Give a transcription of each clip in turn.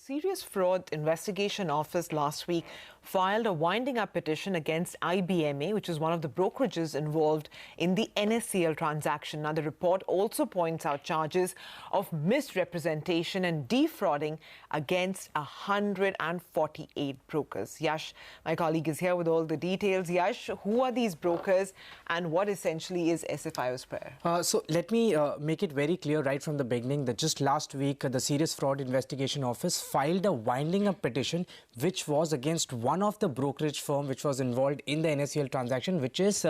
Serious Fraud Investigation Office last week filed a winding-up petition against IBMA, which is one of the brokerages involved in the NSEL transaction. Now, the report also points out charges of misrepresentation and defrauding against 148 brokers. Yash, my colleague, is here with all the details. Yash, who are these brokers and what essentially is SFIO's prayer? So let me make it very clear right from the beginning that just last week, the Serious Fraud Investigation Office filed a winding-up petition which was against one of the brokerage firm which was involved in the NSEL transaction, which is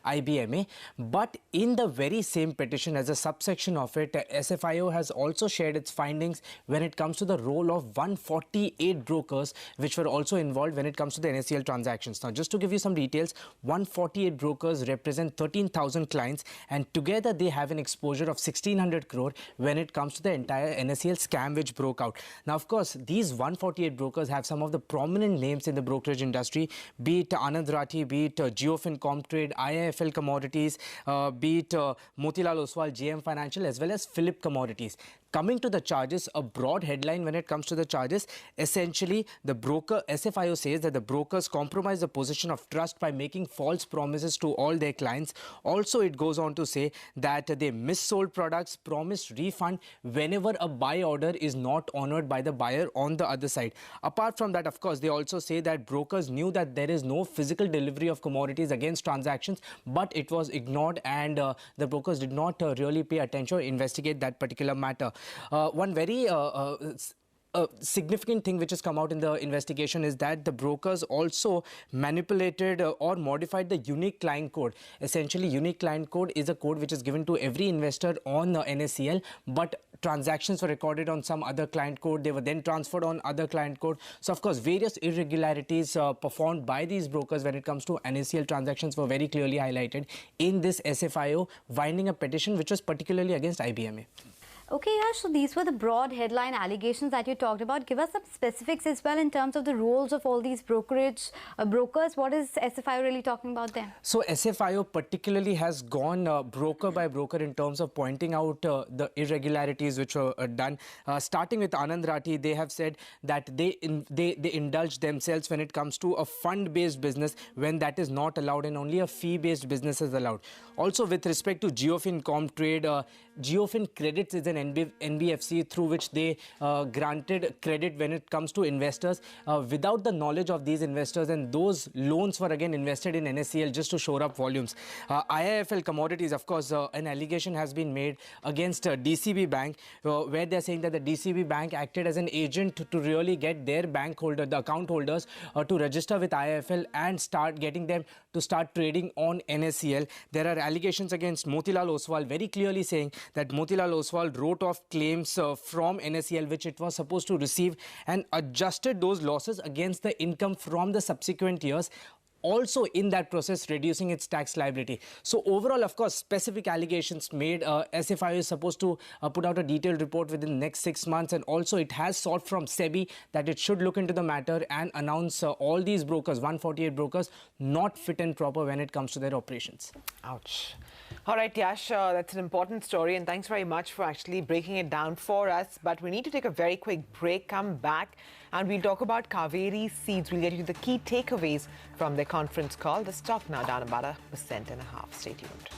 IBMA. But in the very same petition, as a subsection of it, SFIO has also shared its findings when it comes to the role of 148 brokers which were also involved when it comes to the NSEL transactions. Now, just to give you some details, 148 brokers represent 13,000 clients, and together they have an exposure of 1,600 crore when it comes to the entire NSEL scam which broke out. Now, of course, these 148 brokers have some of the prominent names in the brokerage industry, be it Anand Rathi, be it Geofin Comtrade, IIFL Commodities, be it Motilal Oswal, JM Financial, as well as Philip Commodities. Coming to the charges, a broad headline when it comes to the charges, essentially the broker, SFIO says that the brokers compromise the position of trust by making false promises to all their clients. Also, it goes on to say that they missold products, promised refund whenever a buy order is not honored by the buyer on the other side. Apart from that, of course, they also say that brokers knew that there is no physical delivery of commodities against transactions, but it was ignored, and the brokers did not really pay attention or investigate that particular matter. One very significant thing which has come out in the investigation is that the brokers also manipulated or modified the unique client code. Essentially, unique client code is a code which is given to every investor on NSEL, but transactions were recorded on some other client code. They were then transferred on other client code. So, of course, various irregularities performed by these brokers when it comes to NSEL transactions were very clearly highlighted in this SFIO winding up petition, which was particularly against IBMA. Okay, Yash, so these were the broad headline allegations that you talked about. Give us some specifics as well in terms of the roles of all these brokers. What is SFIO really talking about then? So SFIO particularly has gone broker by broker in terms of pointing out the irregularities which were done. Starting with Anand Rathi, they have said that they indulge themselves when it comes to a fund-based business when that is not allowed, and only a fee-based business is allowed. Also, with respect to Geofin Comtrade, Geofin Credits is an NBFC through which they granted credit when it comes to investors without the knowledge of these investors, and those loans were again invested in NSEL just to shore up volumes. IIFL Commodities, of course, an allegation has been made against DCB Bank where they're saying that the DCB Bank acted as an agent to really get their bank holder, the account holders, to register with IIFL and start getting them to start trading on NSEL. There are allegations against Motilal Oswal, very clearly saying that Motilal Oswal wrote off claims from NSEL which it was supposed to receive and adjusted those losses against the income from the subsequent years, also in that process reducing its tax liability. So overall, of course, specific allegations made. SFIO is supposed to put out a detailed report within the next 6 months, and also it has sought from SEBI that it should look into the matter and announce all these brokers, 148 brokers, not fit and proper when it comes to their operations. Ouch. All right, Yash, that's an important story, and thanks very much for actually breaking it down for us. But we need to take a very quick break, come back, and we'll talk about Kaveri Seeds. We'll get you the key takeaways from their conference call. The stock now down about 1.5%. Stay tuned.